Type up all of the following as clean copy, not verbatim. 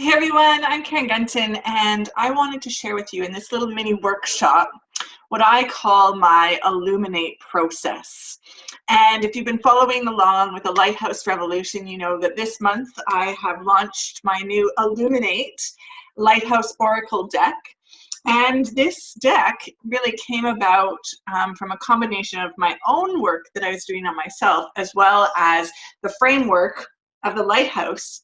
Hey everyone, I'm Karen Gunton, and I wanted to share with you in this little mini workshop what I call my illuminate process. And if you've been following along with the Lighthouse Revolution, you know that this month I have launched my new Illuminate Lighthouse Oracle deck. And this deck really came about from a combination of my own work that I was doing on myself, as well as the framework of the Lighthouse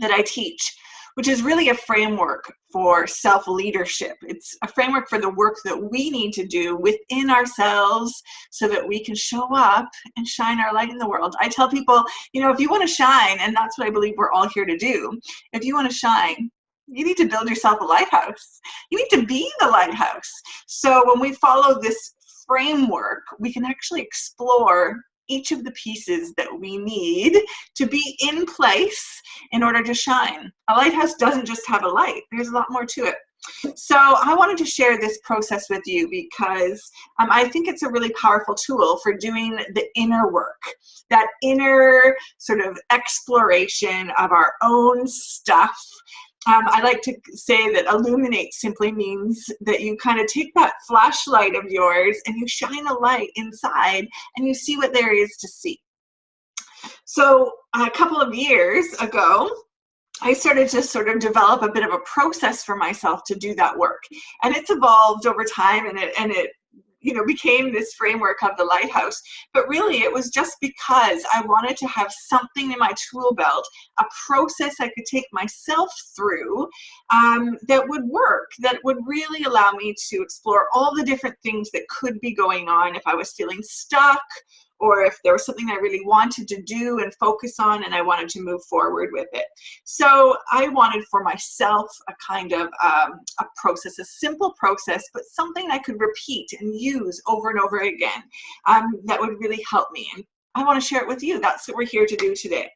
that I teach, which is really a framework for self-leadership. It's a framework for the work that we need to do within ourselves so that we can show up and shine our light in the world. I tell people, you know, if you want to shine, and that's what I believe we're all here to do, if you want to shine, you need to build yourself a lighthouse. You need to be the lighthouse. So when we follow this framework, we can actually explore each of the pieces that we need to be in place in order to shine. A lighthouse doesn't just have a light. There's a lot more to it. So I wanted to share this process with you because I think it's a really powerful tool for doing the inner work, that inner sort of exploration of our own stuff. I like to say that illuminate simply means that you kind of take that flashlight of yours and you shine a light inside and you see what there is to see. So a couple of years ago, I started to sort of develop a bit of a process for myself to do that work. And it's evolved over time, and it became this framework of the lighthouse. But really, it was just because I wanted to have something in my tool belt, a process I could take myself through that would work, that would really allow me to explore all the different things that could be going on if I was feeling stuck, or if there was something I really wanted to do and focus on and I wanted to move forward with it. So I wanted for myself a kind of a process, a simple process, but something I could repeat and use over and over again that would really help me. And I want to share it with you. That's what we're here to do today.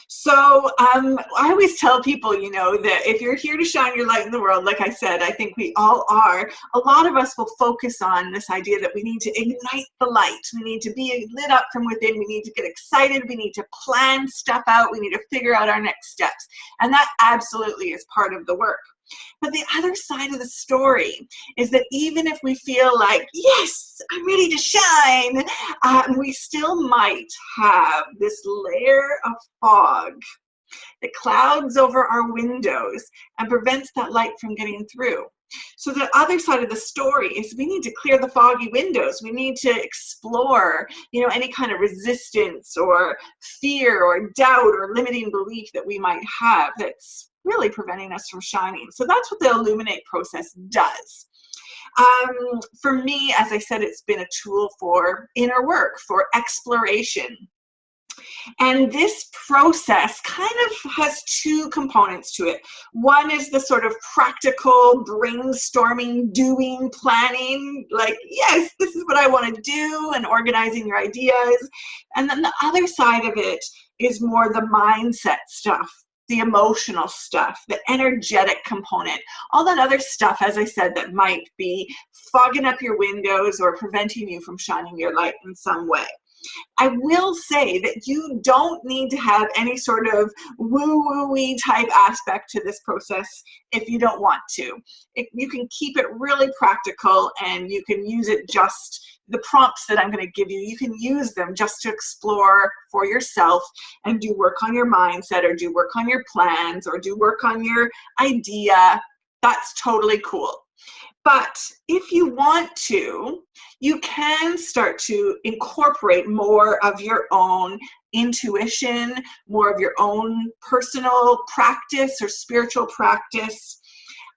So I always tell people, you know, that if you're here to shine your light in the world, like I said, I think we all are, a lot of us will focus on this idea that we need to ignite the light. We need to be lit up from within. We need to get excited. We need to plan stuff out. We need to figure out our next steps. And that absolutely is part of the work. But the other side of the story is that even if we feel like, yes, I'm ready to shine, we still might have this layer of fog that clouds over our windows and prevents that light from getting through. So the other side of the story is we need to clear the foggy windows. We need to explore, you know, any kind of resistance or fear or doubt or limiting belief that we might have that's really preventing us from shining. So that's what the illuminate process does. For me, as I said, it's been a tool for inner work, for exploration. And this process kind of has two components to it. One is the sort of practical brainstorming, doing, planning, like, yes, this is what I want to do, and organizing your ideas. And then the other side of it is more the mindset stuff, the emotional stuff, the energetic component, all that other stuff, as I said, that might be fogging up your windows or preventing you from shining your light in some way. I will say that you don't need to have any sort of woo-woo-y type aspect to this process if you don't want to. You can keep it really practical, and you can use it just, the prompts that I'm going to give you, you can use them just to explore for yourself and do work on your mindset, or do work on your plans, or do work on your idea. That's totally cool. But if you want to, you can start to incorporate more of your own intuition, more of your own personal practice or spiritual practice.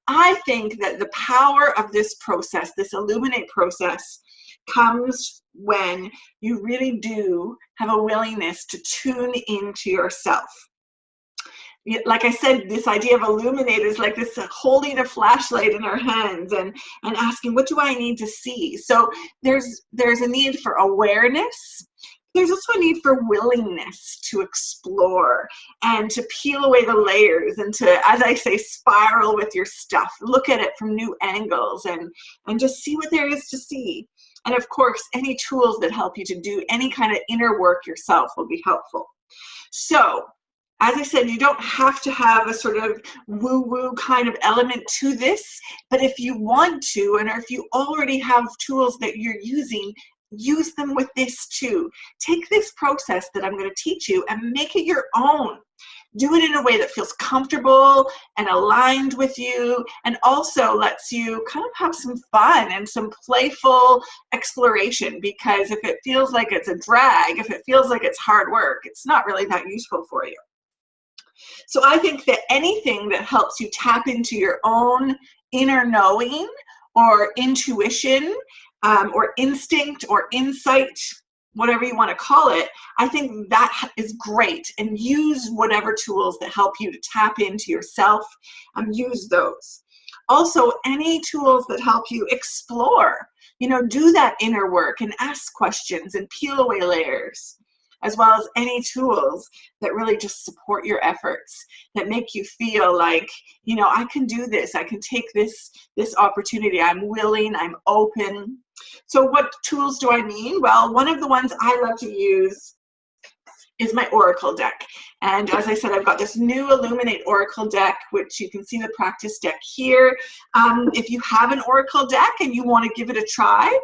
I think that the power of this process, this illuminate process, comes when you really do have a willingness to tune into yourself. Like I said, this idea of illuminate is like this holding a flashlight in our hands and asking, what do I need to see? So there's a need for awareness. There's also a need for willingness to explore and to peel away the layers and to, as I say, spiral with your stuff. Look at it from new angles and just see what there is to see. And of course, any tools that help you to do any kind of inner work yourself will be helpful. So As I said, you don't have to have a sort of woo-woo kind of element to this, but if you want to, and if you already have tools that you're using, use them with this too. Take this process that I'm going to teach you and make it your own. Do it in a way that feels comfortable and aligned with you, and also lets you kind of have some fun and some playful exploration, because if it feels like it's a drag, if it feels like it's hard work, it's not really that useful for you. So I think that anything that helps you tap into your own inner knowing or intuition or instinct or insight, whatever you want to call it, I think that is great. And use whatever tools that help you to tap into yourself, use those. Also, any tools that help you explore, do that inner work and ask questions and peel away layers, as well as any tools that really just support your efforts, that make you feel like, I can do this, I can take this opportunity, I'm willing, I'm open. So what tools do I mean? Well, one of the ones I love to use is my Oracle deck. And as I said, I've got this new Illuminate Oracle deck, which you can see the practice deck here. If you have an Oracle deck and you want to give it a try,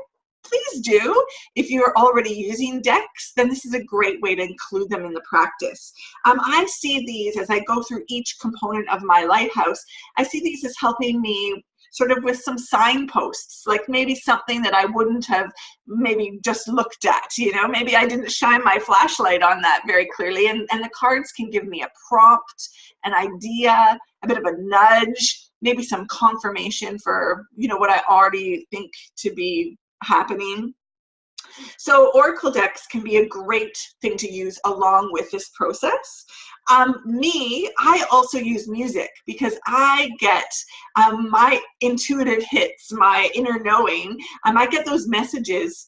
please do. If you're already using decks, then this is a great way to include them in the practice. I see these as I go through each component of my lighthouse. I see these as helping me sort of with some signposts, like maybe something that I wouldn't have maybe just looked at, maybe I didn't shine my flashlight on that very clearly. And the cards can give me a prompt, an idea, a bit of a nudge, maybe some confirmation for, what I already think to be happening. So Oracle decks can be a great thing to use along with this process. I also use music, because I get my intuitive hits, my inner knowing. I get those messages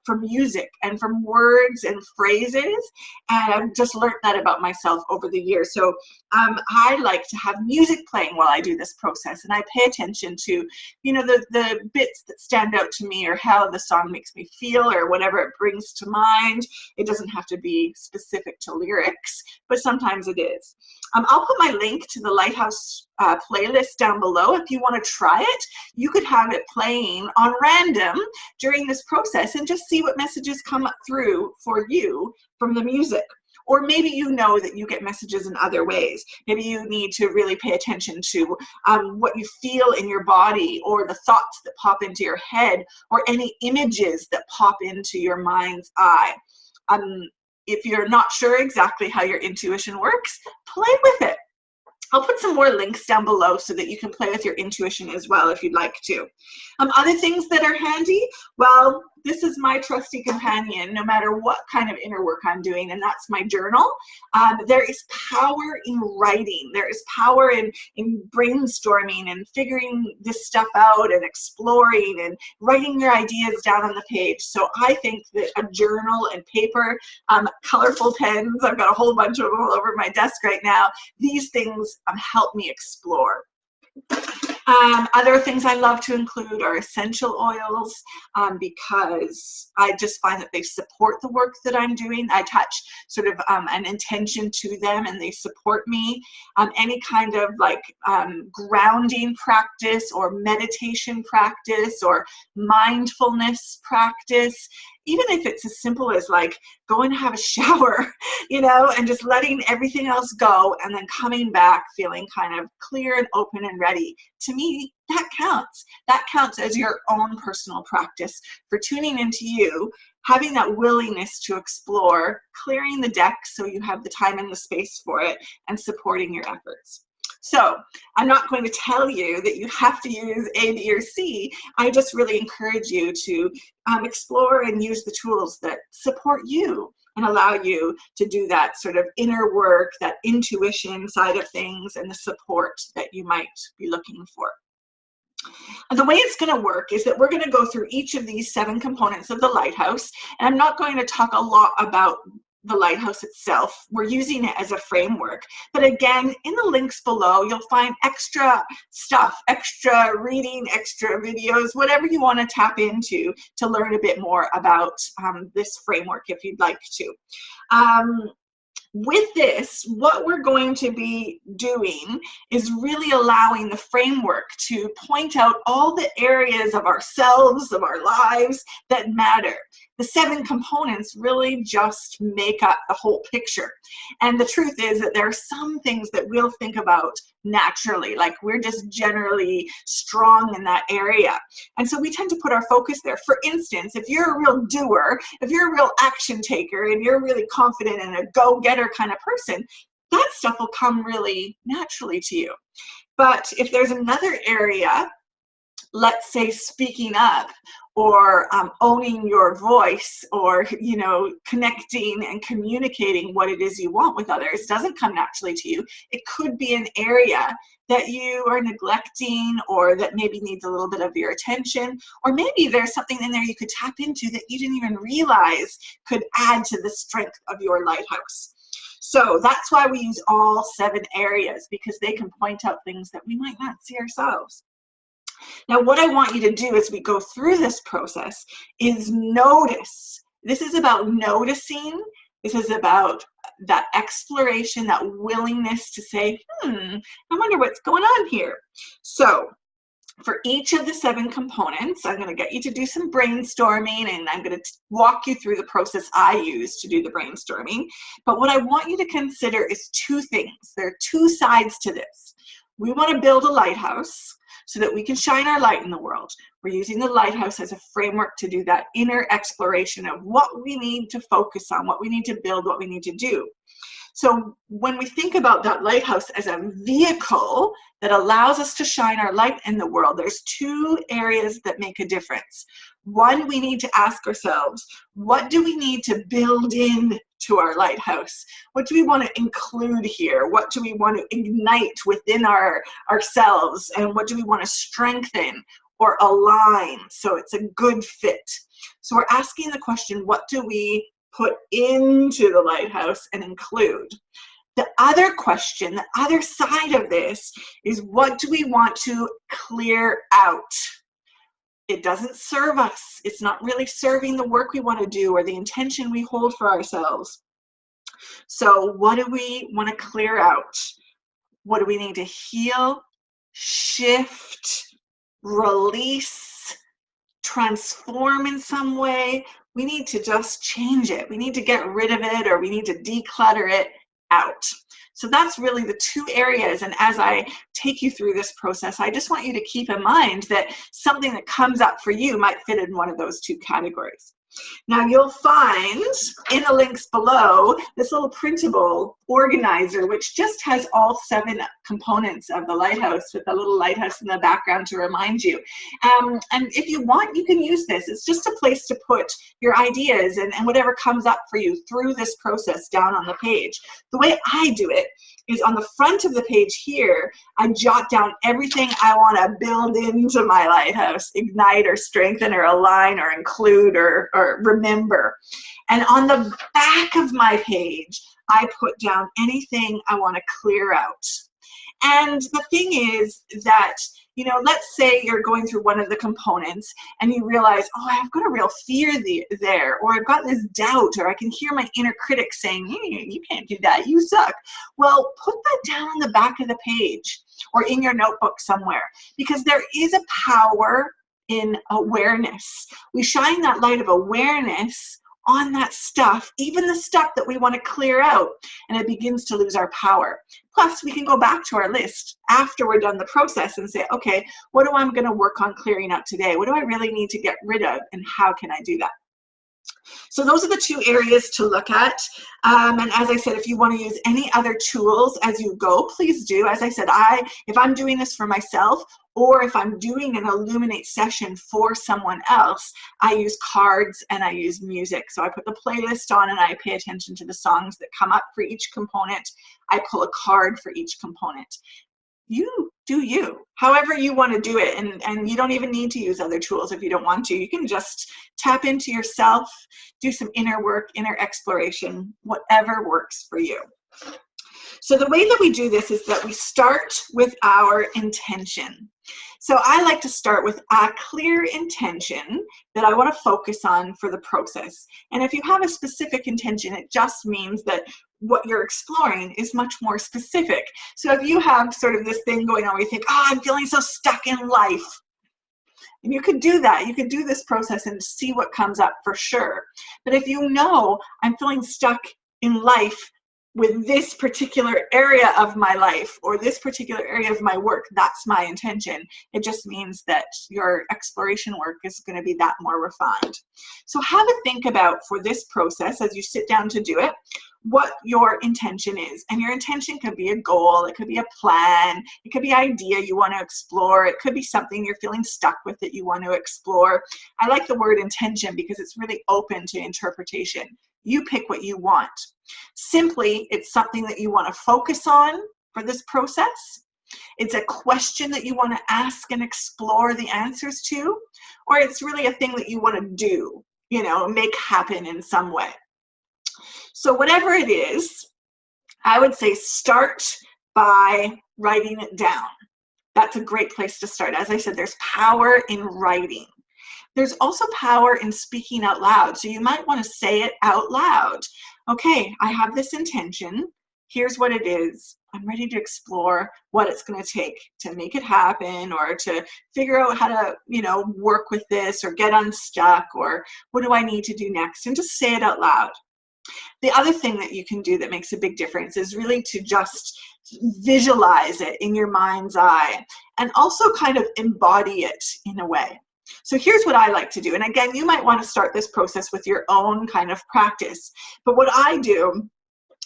from music and from words and phrases, and I've just learned that about myself over the years. So I like to have music playing while I do this process, and I pay attention to, the bits that stand out to me, or how the song makes me feel, or whatever it brings to mind. It doesn't have to be specific to lyrics, but sometimes it is. I'll put my link to the Lighthouse playlist down below. If you want to try it, you could have it playing on random during this process and just see what messages come up through for you from the music. Or maybe that you get messages in other ways. Maybe you need to really pay attention to what you feel in your body, or the thoughts that pop into your head, or any images that pop into your mind's eye. If you're not sure exactly how your intuition works, play with it. I'll put some more links down below so that you can play with your intuition as well if you'd like to. Other things that are handy, well, this is my trusty companion no matter what kind of inner work I'm doing, and that's my journal. There is power in writing. There is power in brainstorming and figuring this stuff out and exploring and writing your ideas down on the page. So I think that a journal and paper, colorful pens, I've got a whole bunch of them all over my desk right now. These things help me explore. Other things I love to include are essential oils, because I just find that they support the work that I'm doing. I attach sort of an intention to them, and they support me. Any kind of grounding practice, or meditation practice, or mindfulness practice, even if it's as simple as go and have a shower, and just letting everything else go, and then coming back feeling kind of clear and open and ready. To me, that counts. That counts as your own personal practice for tuning into you, having that willingness to explore, clearing the deck so you have the time and the space for it, and supporting your efforts. So I'm not going to tell you that you have to use A, B, or C. I just really encourage you to explore and use the tools that support you and allow you to do that sort of inner work, that intuition side of things, and the support that you might be looking for. And the way it's going to work is that we're going to go through each of these 7 components of the lighthouse, and I'm not going to talk a lot about the lighthouse itself. We're using it as a framework. But again, in the links below, you'll find extra stuff, extra reading, extra videos, whatever you want to tap into to learn a bit more about this framework if you'd like to. With this, what we're going to be doing is really allowing the framework to point out all the areas of ourselves, of our lives that matter. The 7 components really just make up the whole picture. And the truth is that there are some things that we'll think about naturally, like we're just generally strong in that area. And so we tend to put our focus there. For instance, if you're a real doer, if you're a real action taker, and you're really confident and a go-getter kind of person, that stuff will come really naturally to you. But if there's another area, let's say speaking up, or owning your voice, or connecting and communicating what it is you want with others doesn't come naturally to you, it could be an area that you are neglecting, or that maybe needs a little bit of your attention, or maybe there's something in there you could tap into that you didn't even realize could add to the strength of your lighthouse. So that's why we use all 7 areas, because they can point out things that we might not see ourselves. Now, what I want you to do as we go through this process is notice. This is about noticing. This is about that exploration, that willingness to say, I wonder what's going on here. So for each of the 7 components, I'm going to get you to do some brainstorming, and I'm going to walk you through the process I use to do the brainstorming. But what I want you to consider is 2 things. There are 2 sides to this. We want to build a lighthouse so that we can shine our light in the world. We're using the lighthouse as a framework to do that inner exploration of what we need to focus on, what we need to build, what we need to do. So when we think about that lighthouse as a vehicle that allows us to shine our light in the world, there's 2 areas that make a difference. One, we need to ask ourselves, what do we need to build in to our lighthouse? What do we want to include here? What do we want to ignite within ourselves? And what do we want to strengthen or align so it's a good fit? So we're asking the question, what do we put into the lighthouse and include? The other question, the other side of this, is what do we want to clear out? It doesn't serve us. It's not really serving the work we want to do or the intention we hold for ourselves. So what do we want to clear out? What do we need to heal, shift, release, transform in some way? We need to just change it. We need to get rid of it, or we need to declutter it out. So that's really the 2 areas. And as I take you through this process, I just want you to keep in mind that something that comes up for you might fit in one of those 2 categories. Now you'll find in the links below this little printable organizer, which just has all 7 components of the lighthouse, with a little lighthouse in the background to remind you. And if you want, you can use this. It's just a place to put your ideas and whatever comes up for you through this process down on the page. The way I do it is on the front of the page here, I jot down everything I want to build into my lighthouse, ignite or strengthen or align or include or remember. And on the back of my page, I put down anything I want to clear out. And the thing is that, let's say you're going through one of the components and you realize, oh, I've got a real fear there, or I've got this doubt, or I can hear my inner critic saying, you can't do that, you suck. Well, put that down on the back of the page or in your notebook somewhere, because there is a power in awareness. We shine that light of awareness on that stuff, even the stuff that we want to clear out, and it begins to lose our power. Plus, we can go back to our list after we're done the process and say, okay, what do I going to work on clearing out today? What do I really need to get rid of, and how can I do that? So those are the 2 areas to look at. And as I said, if you want to use any other tools as you go, please do. As I said, if I'm doing this for myself, or if I'm doing an Illuminate session for someone else, I use cards and I use music. So I put the playlist on and I pay attention to the songs that come up for each component. I pull a card for each component. You do you, however you want to do it, and you don't even need to use other tools if you don't want to. You can just tap into yourself, do some inner work, inner exploration, whatever works for you. So the way that we do this is that we start with our intention. So I like to start with a clear intention that I want to focus on for the process. And if you have a specific intention, it just means that what you're exploring is much more specific. So if you have sort of this thing going on where you think, oh, I'm feeling so stuck in life, and you could do that. You could do this process and see what comes up for sure. But if you know I'm feeling stuck in life with this particular area of my life or this particular area of my work, that's my intention. It just means that your exploration work is going to be that more refined. So have a think about, for this process, as you sit down to do it, what your intention is. And your intention could be a goal, it could be a plan, it could be an idea you want to explore, it could be something you're feeling stuck with that you want to explore. I like the word intention because it's really open to interpretation. You pick what you want. Simply, it's something that you want to focus on for this process. It's a question that you want to ask and explore the answers to, or it's really a thing that you want to do, you know, make happen in some way. So whatever it is, I would say start by writing it down. That's a great place to start. As I said, there's power in writing. There's also power in speaking out loud. So you might want to say it out loud. Okay, I have this intention. Here's what it is. I'm ready to explore what it's going to take to make it happen, or to figure out how to, you know, work with this or get unstuck, or what do I need to do next? And just say it out loud. The other thing that you can do that makes a big difference is really to just visualize it in your mind's eye and also kind of embody it in a way. So here's what I like to do. And again, you might want to start this process with your own kind of practice. But what I do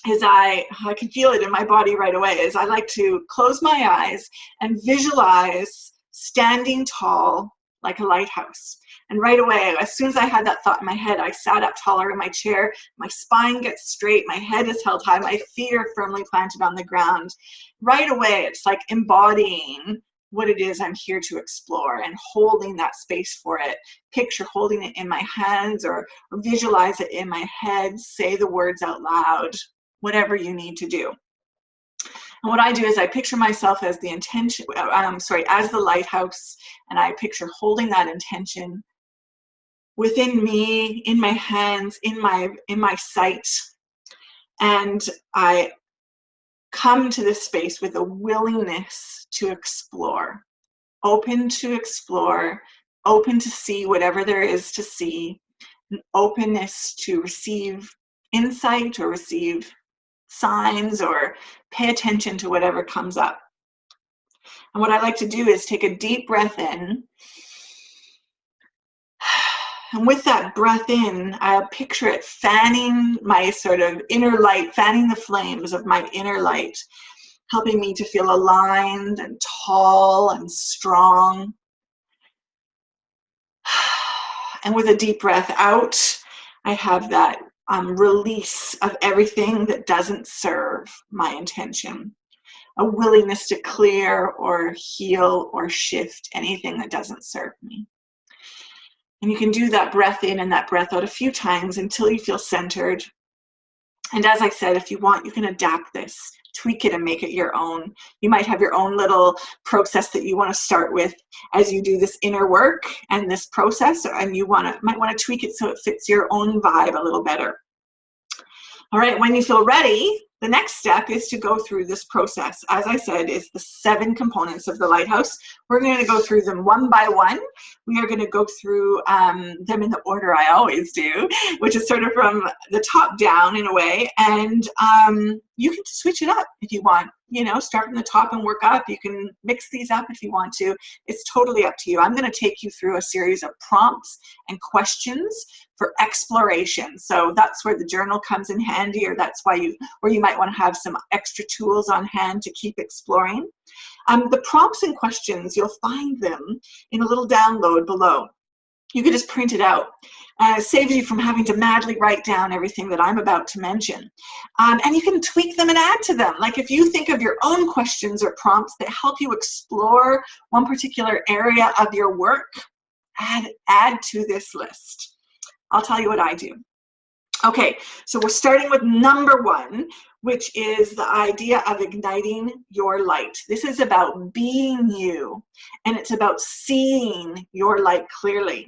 is I can feel it in my body right away, is I like to close my eyes and visualize standing tall like a lighthouse. And right away, as soon as I had that thought in my head, I sat up taller in my chair, my spine gets straight, my head is held high, my feet are firmly planted on the ground. Right away, it's like embodying what it is I'm here to explore and holding that space for it. Picture holding it in my hands, or visualize it in my head, say the words out loud, whatever you need to do. And what I do is I picture myself as the intention, as the lighthouse, and I picture holding that intention within me, in my hands, in my sight. And I come to this space with a willingness to explore, open to explore, open to see whatever there is to see, an openness to receive insight or receive signs or pay attention to whatever comes up. And what I like to do is take a deep breath in. And with that breath in, I'll picture it fanning my sort of inner light, fanning the flames of my inner light, helping me to feel aligned and tall and strong. And with a deep breath out, I have that release of everything that doesn't serve my intention. A willingness to clear or heal or shift anything that doesn't serve me. And you can do that breath in and that breath out a few times until you feel centered. And as I said, if you want, you can adapt this, tweak it and make it your own. You might have your own little process that you want to start with as you do this inner work and this process, and you might want to tweak it so it fits your own vibe a little better. All right, when you feel ready, the next step is to go through this process. As I said, it's the 7 components of the lighthouse. We're going to go through them one by one. We are going to go through them in the order I always do, which is sort of from the top down in a way. And you can switch it up if you want. You know, start from the top and work up. You can mix these up if you want to. It's totally up to you. I'm going to take you through a series of prompts and questions for exploration. So that's where the journal comes in handy, or that's where you might want to have some extra tools on hand to keep exploring. The prompts and questions, you'll find them in a little download below. You can just print it out. It saves you from having to madly write down everything that I'm about to mention. And you can tweak them and add to them. Like if you think of your own questions or prompts that help you explore one particular area of your work, add to this list. I'll tell you what I do. Okay, so we're starting with number 1, which is the idea of igniting your light. This is about being you, and it's about seeing your light clearly.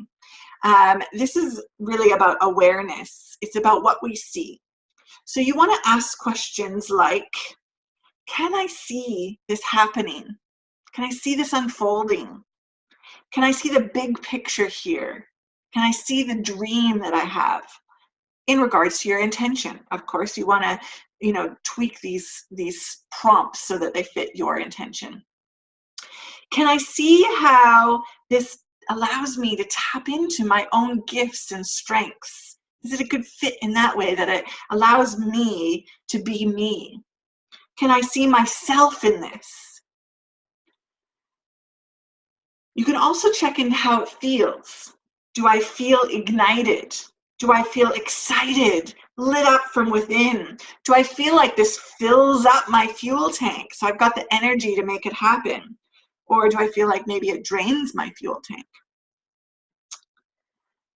This is really about awareness. It's about what we see. So you want to ask questions like, can I see this happening? Can I see this unfolding? Can I see the big picture here? Can I see the dream that I have? In regards to your intention, of course, you want to, tweak these prompts so that they fit your intention. Can I see how this allows me to tap into my own gifts and strengths? Is it a good fit in that way that it allows me to be me? Can I see myself in this? You can also check in how it feels. Do I feel ignited? Do I feel excited, lit up from within? Do I feel like this fills up my fuel tank so I've got the energy to make it happen? Or do I feel like maybe it drains my fuel tank?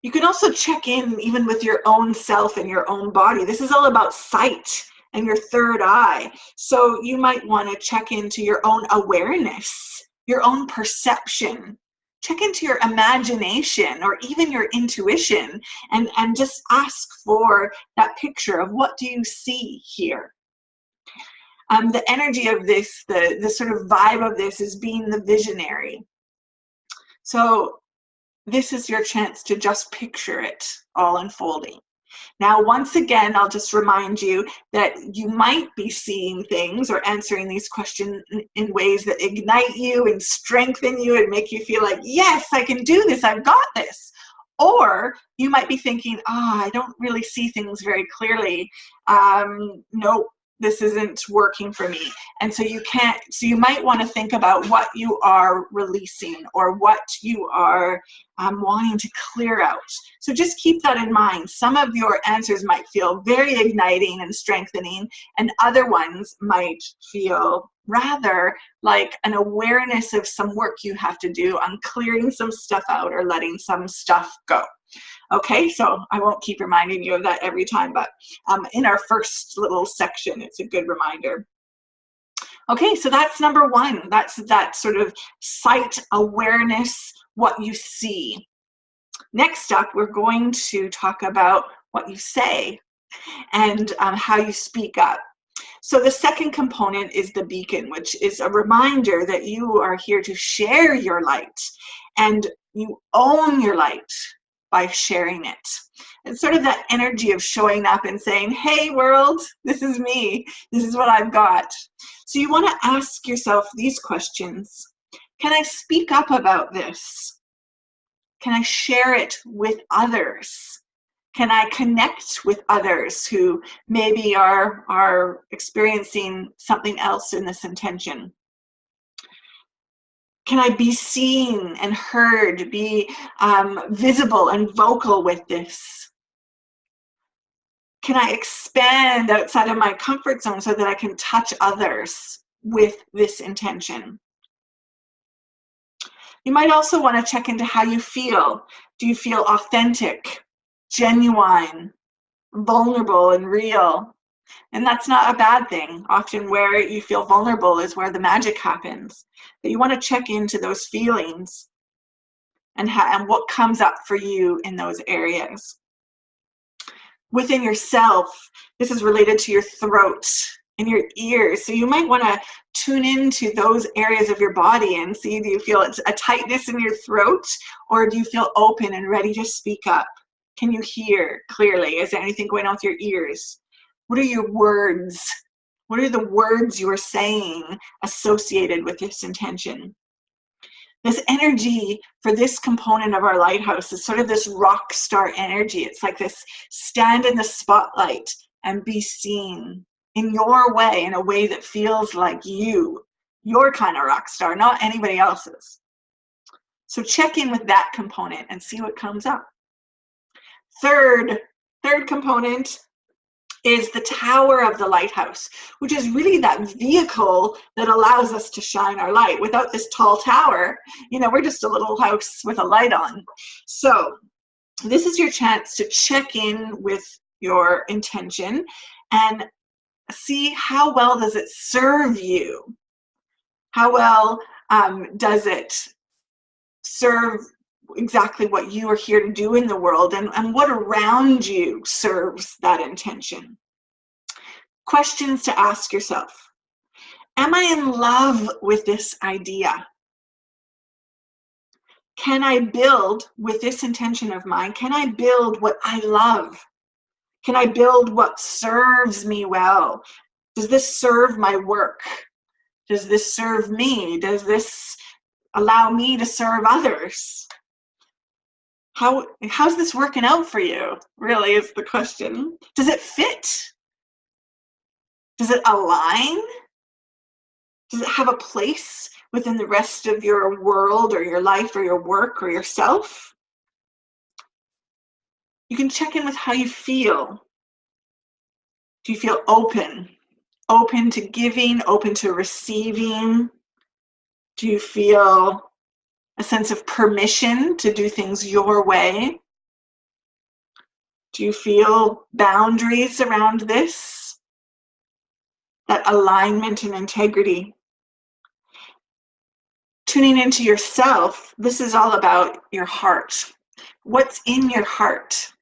You can also check in even with your own self and your own body. This is all about sight and your third eye. So you might want to check into your own awareness, your own perception. Check into your imagination or even your intuition and just ask for that picture of what do you see here. The energy of this, the sort of vibe of this is being the visionary. So this is your chance to just picture it all unfolding. Now, once again, I'll just remind you that you might be seeing things or answering these questions in ways that ignite you and strengthen you and make you feel like, yes, I can do this, I've got this. Or you might be thinking, I don't really see things very clearly. Nope, this isn't working for me. And so you might want to think about what you are releasing or what you are wanting to clear out. So just keep that in mind. Some of your answers might feel very igniting and strengthening, and other ones might feel rather like an awareness of some work you have to do on clearing some stuff out or letting some stuff go. Okay, so I won't keep reminding you of that every time, but in our first little section, it's a good reminder. Okay, so that's number one. That's that sort of sight awareness, what you see. Next up, we're going to talk about what you say and how you speak up. So the second component is the beacon, which is a reminder that you are here to share your light and you own your light by sharing it. It's sort of that energy of showing up and saying, hey world, this is me. This is what I've got. So you want to ask yourself these questions. Can I speak up about this? Can I share it with others? Can I connect with others who maybe are experiencing something else in this intention? Can I be seen and heard, be visible and vocal with this? Can I expand outside of my comfort zone so that I can touch others with this intention? You might also want to check into how you feel. Do you feel authentic, genuine, vulnerable, and real? And that's not a bad thing. Often where you feel vulnerable is where the magic happens. But you want to check into those feelings and what comes up for you in those areas. Within yourself, this is related to your throat and your ears. So you might want to tune into those areas of your body and see, do you feel a tightness in your throat, or do you feel open and ready to speak up? Can you hear clearly? Is there anything going on with your ears? What are your words? What are the words you are saying associated with this intention? This energy for this component of our lighthouse is sort of this rock star energy. It's like this stand in the spotlight and be seen in your way, in a way that feels like you, your kind of rock star, not anybody else's. So check in with that component and see what comes up. Third component is the tower of the lighthouse, which is really that vehicle that allows us to shine our light. Without this tall tower, we're just a little house with a light on. So this is your chance to check in with your intention and see how well does it serve you? How well does it serve exactly what you are here to do in the world, and what around you serves that intention? Questions to ask yourself. Am I in love with this idea? Can I build with this intention of mine? Can I build what I love? Can I build what serves me well? Does this serve my work? Does this serve me? Does this allow me to serve others? How's this working out for you? Really is the question. Does it fit? Does it align? Does it have a place within the rest of your world or your life or your work or yourself? You can check in with how you feel. Do you feel open? Open to giving, open to receiving? Do you feel a sense of permission to do things your way? Do you feel boundaries around this? That alignment and integrity. Tuning into yourself, this is all about your heart. What's in your heart?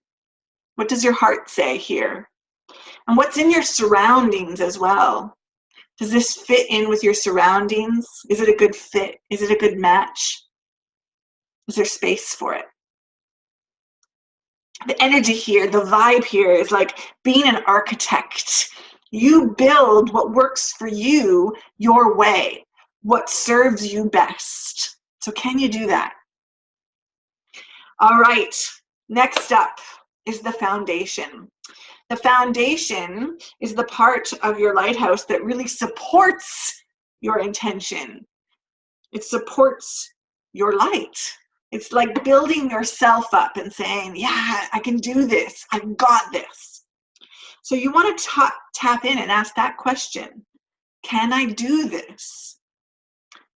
What does your heart say here? And what's in your surroundings as well? Does this fit in with your surroundings? Is it a good fit? Is it a good match? Is there space for it? The energy here, the vibe here is like being an architect. You build what works for you your way, what serves you best. So can you do that? All right, next up is the foundation. The foundation is the part of your lighthouse that really supports your intention. It supports your light. It's like building yourself up and saying, yeah, I can do this. I've got this. So you want to tap in and ask that question. Can I do this?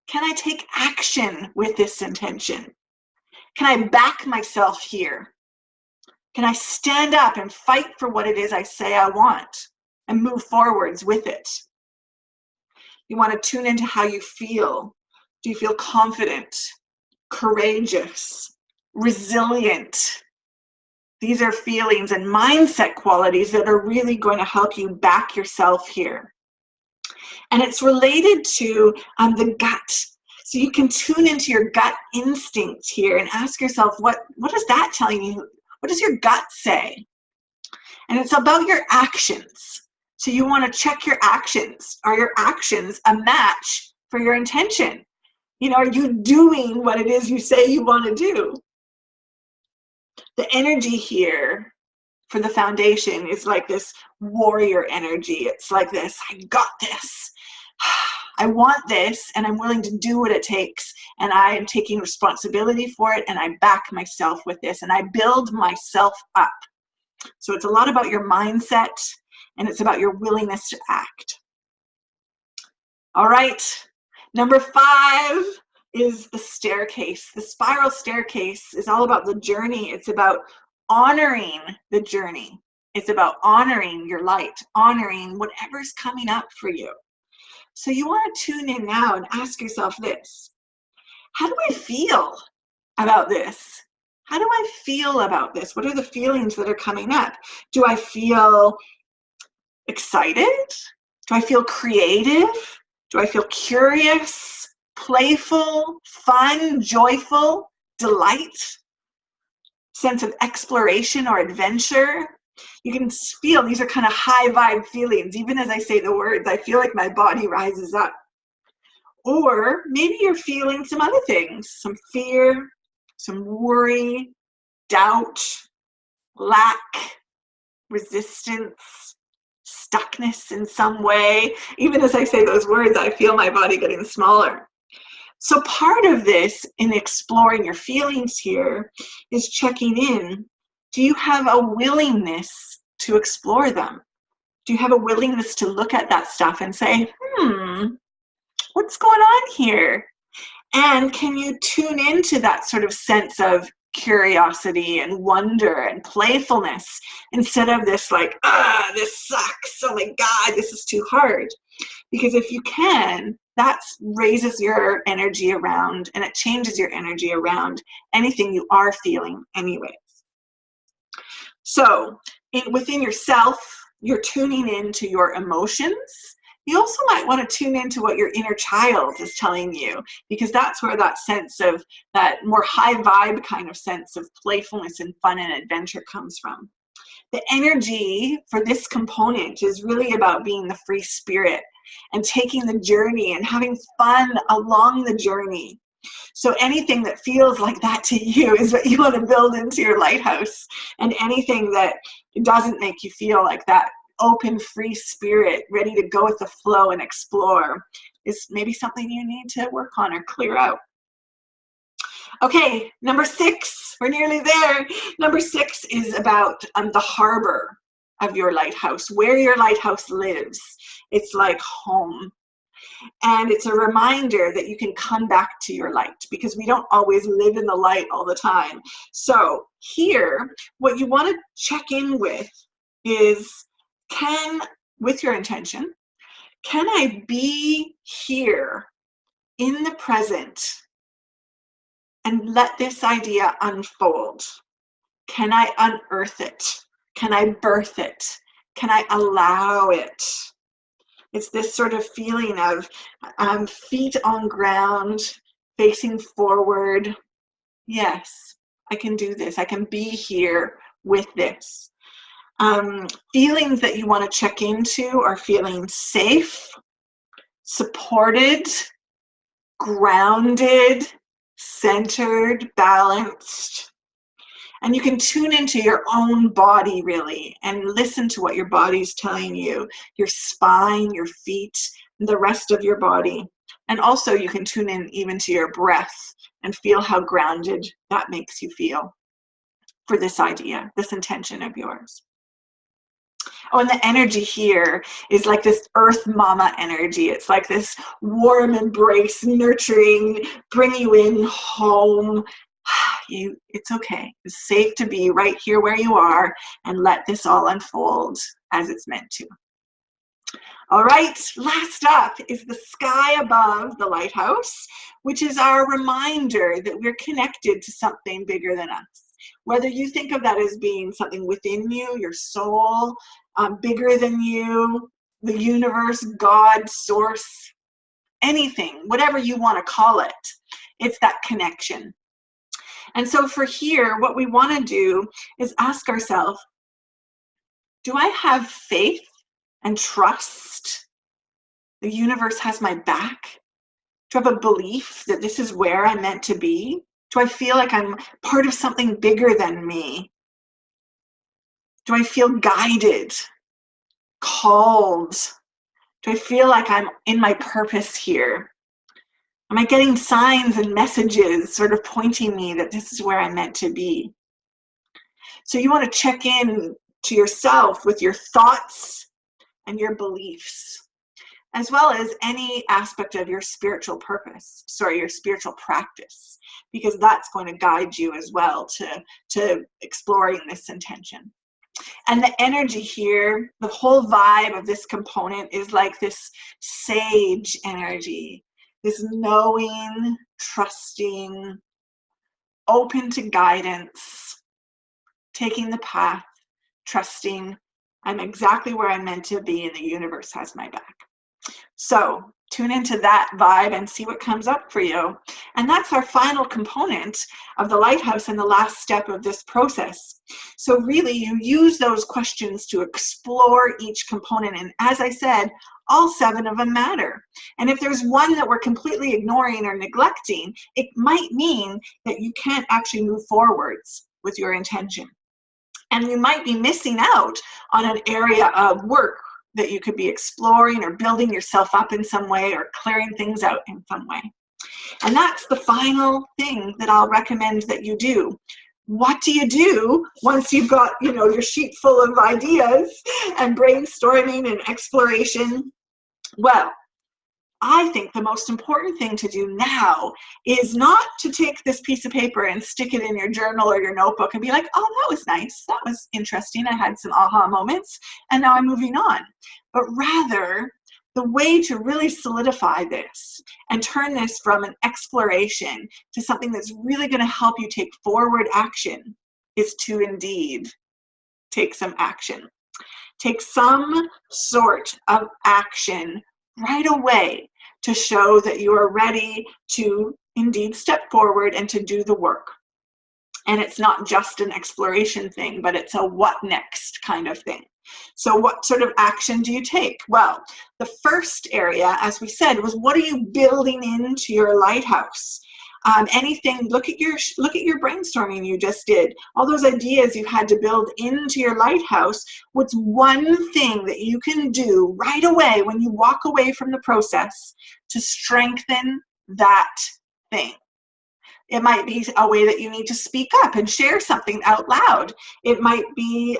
Can I take action with this intention? Can I back myself here? Can I stand up and fight for what it is I say I want and move forwards with it? You want to tune into how you feel. Do you feel confident, courageous, resilient? These are feelings and mindset qualities that are really going to help you back yourself here. And it's related to the gut. So you can tune into your gut instinct here and ask yourself, what is that telling you? What does your gut say? And it's about your actions. So you want to check your actions. Are your actions a match for your intention? You know, are you doing what it is you say you want to do? The energy here for the foundation is like this warrior energy. It's like this, I got this. I want this, and I'm willing to do what it takes, and I am taking responsibility for it, and I back myself with this, and I build myself up. So it's a lot about your mindset, and it's about your willingness to act. All right, number 5 is the staircase. The spiral staircase is all about the journey. It's about honoring the journey. It's about honoring your light, honoring whatever's coming up for you. So you want to tune in now and ask yourself this. How do I feel about this? How do I feel about this? What are the feelings that are coming up? Do I feel excited? Do I feel creative? Do I feel curious, playful, fun, joyful, delight, sense of exploration or adventure? You can feel these are kind of high vibe feelings. Even as I say the words, I feel like my body rises up. Or maybe you're feeling some other things, some fear, some worry, doubt, lack, resistance, stuckness in some way. Even as I say those words, I feel my body getting smaller. So part of this in exploring your feelings here is checking in. Do you have a willingness to explore them? Do you have a willingness to look at that stuff and say, what's going on here? And can you tune into that sort of sense of curiosity and wonder and playfulness instead of this like, this sucks, oh my God, this is too hard? Because if you can, that raises your energy around and it changes your energy around anything you are feeling anyways. So within yourself, you're tuning into your emotions, you also might want to tune into what your inner child is telling you, because that's where that sense of that more high vibe kind of sense of playfulness and fun and adventure comes from. The energy for this component is really about being the free spirit and taking the journey and having fun along the journey. So anything that feels like that to you is what you want to build into your lighthouse. And anything that doesn't make you feel like that open, free spirit, ready to go with the flow and explore, is maybe something you need to work on or clear out. Okay, number 6, we're nearly there. Number 6 is about the harbor of your lighthouse, where your lighthouse lives. It's like home. And it's a reminder that you can come back to your light, because we don't always live in the light all the time. So here, what you want to check in with is, with your intention, can I be here in the present and let this idea unfold? Can I unearth it? Can I birth it? Can I allow it? It's this sort of feeling of feet on ground, facing forward. Yes, I can do this. I can be here with this. Feelings that you want to check into are feeling safe, supported, grounded, centered, balanced. And you can tune into your own body really and listen to what your body's telling you, your spine, your feet, the rest of your body. And also you can tune in even to your breath and feel how grounded that makes you feel for this idea, this intention of yours. Oh, and the energy here is like this earth mama energy. It's like this warm embrace, nurturing, bring you in home. It's okay. It's safe to be right here where you are and let this all unfold as it's meant to. All right, last up is the sky above the lighthouse, which is our reminder that we're connected to something bigger than us. Whether you think of that as being something within you, your soul, bigger than you, the universe, God, source, anything, whatever you want to call it, it's that connection. And so for here, what we want to do is ask ourselves, do I have faith and trust the universe has my back? Do I have a belief that this is where I'm meant to be? Do I feel like I'm part of something bigger than me? Do I feel guided, called? Do I feel like I'm in my purpose here? Am I getting signs and messages sort of pointing me that this is where I'm meant to be? So you want to check in to yourself with your thoughts and your beliefs, as well as any aspect of your spiritual purpose, your spiritual practice, because that's going to guide you as well to exploring this intention. And the energy here, the whole vibe of this component is like this sage energy, this knowing, trusting, open to guidance, taking the path, trusting I'm exactly where I'm meant to be and the universe has my back. So tune into that vibe and see what comes up for you. And that's our final component of the lighthouse and the last step of this process. So really you use those questions to explore each component. And as I said, all 7 of them matter. And if there's one that we're completely ignoring or neglecting, it might mean that you can't actually move forwards with your intention. And you might be missing out on an area of work that you could be exploring or building yourself up in some way or clearing things out in some way. And that's the final thing that I'll recommend that you do. What do you do once you've got, your sheet full of ideas and brainstorming and exploration? Well, I think the most important thing to do now is not to take this piece of paper and stick it in your journal or your notebook and be like, oh, that was nice. That was interesting. I had some aha moments and now I'm moving on. But rather, the way to really solidify this and turn this from an exploration to something that's really going to help you take forward action is to indeed take some action. Take some sort of action right away to show that you are ready to indeed step forward and to do the work. And it's not just an exploration thing, but it's a what next kind of thing. So what sort of action do you take? Well, the first area, as we said, was what are you building into your lighthouse? Anything, look at your brainstorming you just did. All those ideas you had to build into your lighthouse. What's one thing that you can do right away when you walk away from the process to strengthen that thing? It might be a way that you need to speak up and share something out loud. It might be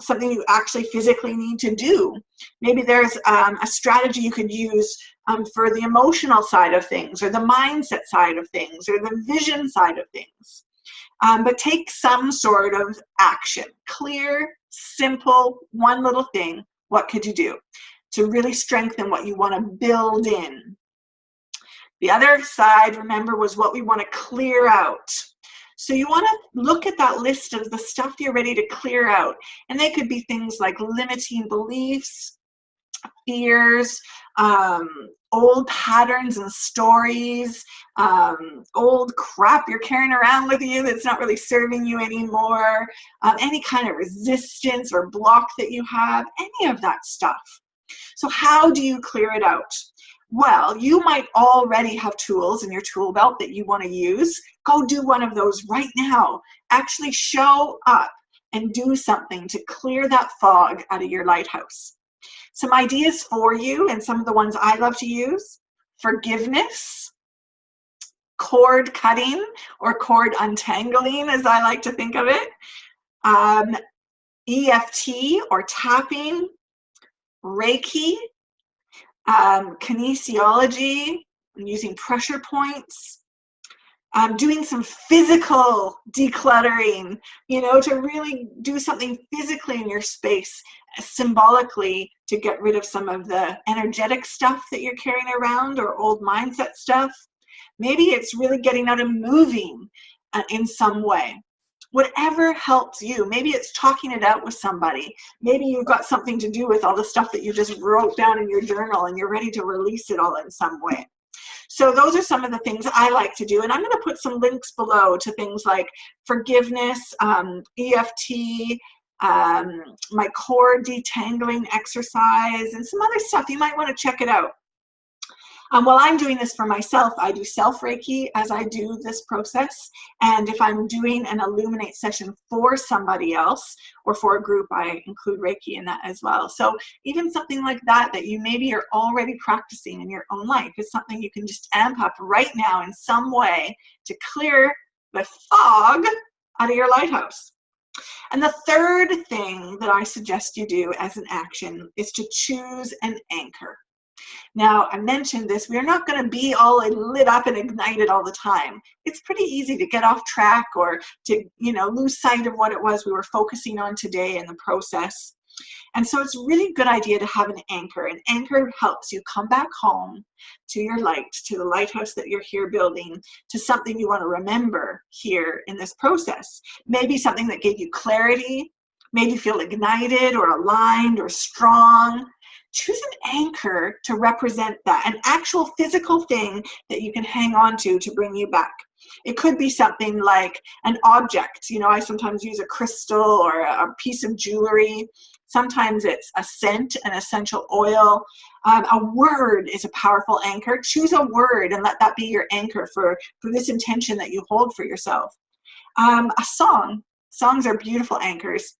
something you actually physically need to do. Maybe there's a strategy you could use for the emotional side of things, or the mindset side of things, or the vision side of things. But take some sort of action. Clear, simple, one little thing. What could you do to really strengthen what you want to build in? The other side, remember, was what we want to clear out. So you want to look at that list of the stuff you're ready to clear out. And they could be things like limiting beliefs, fears, old patterns and stories, old crap you're carrying around with you that's not really serving you anymore, any kind of resistance or block that you have, any of that stuff. So how do you clear it out? Well, you might already have tools in your tool belt that you want to use. Go do one of those right now. Actually show up and do something to clear that fog out of your lighthouse. Some ideas for you, and some of the ones I love to use: forgiveness, cord cutting or cord untangling, as I like to think of it, EFT or tapping, Reiki, kinesiology, using pressure points, doing some physical decluttering, to really do something physically in your space, symbolically, to get rid of some of the energetic stuff that you're carrying around or old mindset stuff. Maybe it's really getting out and moving in some way. Whatever helps you. Maybe it's talking it out with somebody. Maybe you've got something to do with all the stuff that you just wrote down in your journal and you're ready to release it all in some way. So those are some of the things I like to do. And I'm going to put some links below to things like forgiveness, EFT, my cord detangling exercise, and some other stuff. You might want to check it out. While I'm doing this for myself, I do self-Reiki as I do this process. And if I'm doing an illuminate session for somebody else or for a group, I include Reiki in that as well. So even something like that you maybe are already practicing in your own life is something you can just amp up right now in some way to clear the fog out of your lighthouse. And the third thing that I suggest you do as an action is to choose an anchor. Now, I mentioned this, we're not going to be all lit up and ignited all the time. It's pretty easy to get off track or to, lose sight of what it was we were focusing on today in the process. And so it's a really good idea to have an anchor. An anchor helps you come back home to your light, to the lighthouse that you're here building, to something you want to remember here in this process. Maybe something that gave you clarity, made you feel ignited or aligned or strong. Choose an anchor to represent that, an actual physical thing that you can hang on to bring you back. It could be something like an object. I sometimes use a crystal or a piece of jewelry. Sometimes it's a scent, an essential oil. A word is a powerful anchor. Choose a word and let that be your anchor for this intention that you hold for yourself. A song. Songs are beautiful anchors,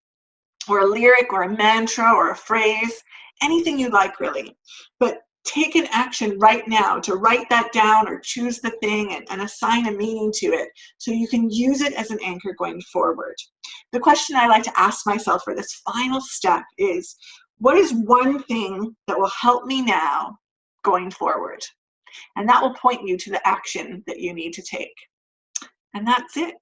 or a lyric or a mantra or a phrase. Anything you like, really. But take an action right now to write that down or choose the thing and assign a meaning to it so you can use it as an anchor going forward. The question I like to ask myself for this final step is, what is one thing that will help me now going forward? And that will point you to the action that you need to take. And that's it.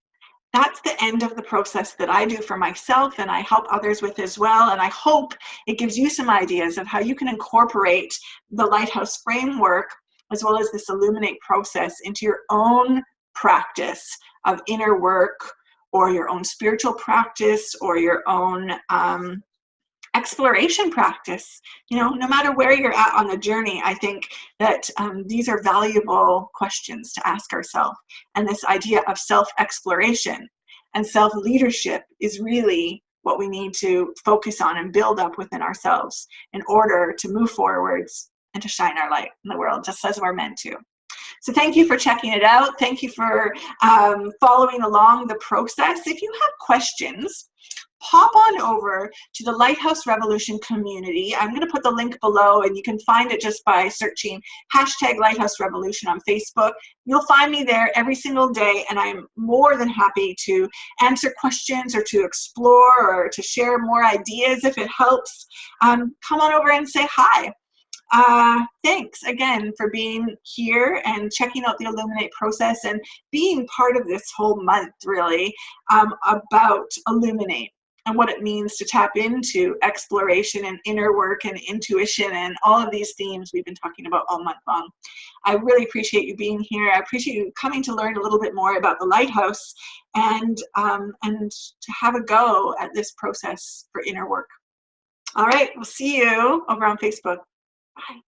That's the end of the process that I do for myself and I help others with as well. And I hope it gives you some ideas of how you can incorporate the Lighthouse framework as well as this illuminate process into your own practice of inner work, or your own spiritual practice, or your own exploration practice. You know, no matter where you're at on the journey, I think that these are valuable questions to ask ourselves. And this idea of self-exploration and self-leadership is really what we need to focus on and build up within ourselves in order to move forwards and to shine our light in the world, just as we're meant to. So thank you for checking it out. Thank you for following along the process. If you have questions, pop on over to the Lighthouse Revolution community. I'm going to put the link below, and you can find it just by searching #Lighthouse Revolution on Facebook. You'll find me there every single day, and I'm more than happy to answer questions or to explore or to share more ideas if it helps. Come on over and say hi. Thanks again for being here and checking out the Illuminate process and being part of this whole month, really, about Illuminate and what it means to tap into exploration and inner work and intuition and all of these themes we've been talking about all month long. I really appreciate you being here. I appreciate you coming to learn a little bit more about the Lighthouse and to have a go at this process for inner work. All right, we'll see you over on Facebook. Bye.